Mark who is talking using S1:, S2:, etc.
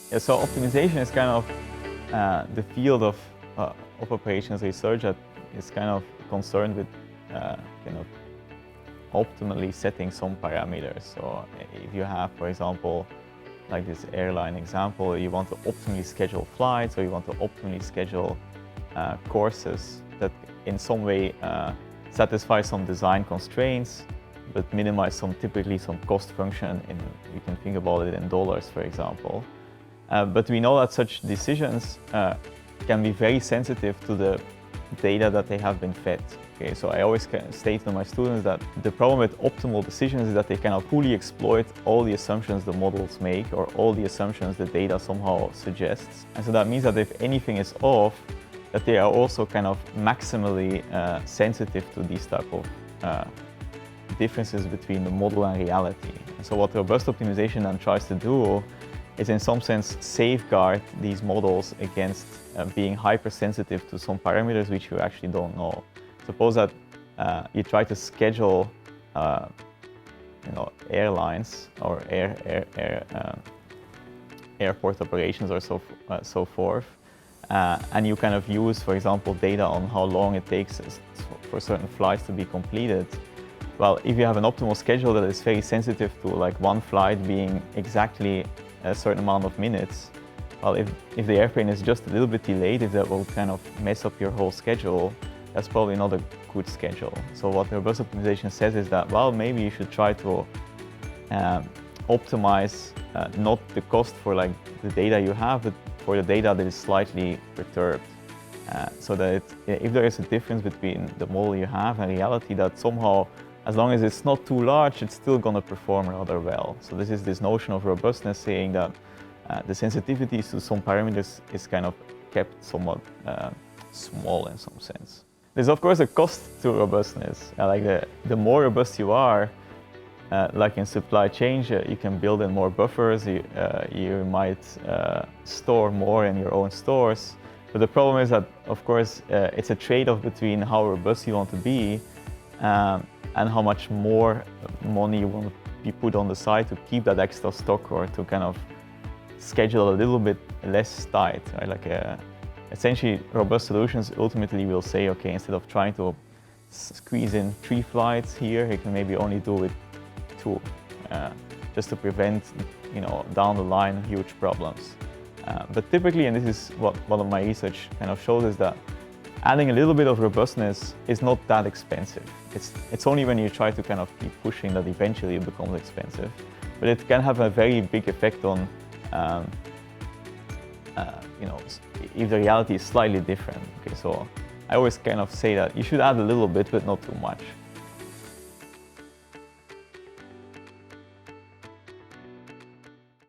S1: Yeah, so optimization is kind of the field of operations research that is kind of concerned with kind of optimally setting some parameters. So if you have, for example, like this airline example, you want to optimally schedule flights, or you want to optimally schedule courses that in some way satisfy some design constraints, but minimize typically some cost function. You can think about it in dollars, for example. But we know that such decisions can be very sensitive to the data that they have been fed. Okay, so I always state to my students that the problem with optimal decisions is that they cannot fully exploit all the assumptions the models make or all the assumptions the data somehow suggests. And so that means that if anything is off, that they are also kind of maximally sensitive to these type of differences between the model and reality. And so what robust optimization then tries to do is in some sense safeguard these models against being hypersensitive to some parameters which you actually don't know. Suppose that you try to schedule airlines or airport operations or so forth, and you kind of use, for example, data on how long it takes for certain flights to be completed. Well, if you have an optimal schedule that is very sensitive to like one flight being exactly a certain amount of minutes, well, if the airplane is just a little bit delayed, if that will kind of mess up your whole schedule, that's probably not a good schedule. So what robust optimization says is that, well, maybe you should try to optimize not the cost for like the data you have, but for the data that is slightly perturbed. So that if there is a difference between the model you have and reality, that somehow, as long as it's not too large, it's still going to perform rather well. So this is this notion of robustness, saying that the sensitivities to some parameters is kind of kept somewhat small in some sense. There's of course a cost to robustness. Like the more robust you are, like in supply chain, you can build in more buffers, you might store more in your own stores. But the problem is that, of course, it's a trade-off between how robust you want to be and how much more money you want to be put on the side to keep that extra stock, or to kind of schedule a little bit less tight. Right? Like essentially, robust solutions ultimately will say, okay, instead of trying to squeeze in 3 flights here, you can maybe only do it 2, just to prevent, down the line huge problems. But typically, and this is what one of my research kind of shows, is that adding a little bit of robustness is not that expensive. It's only when you try to kind of keep pushing that eventually it becomes expensive. But it can have a very big effect on, if the reality is slightly different. Okay, so I always kind of say that you should add a little bit, but not too much.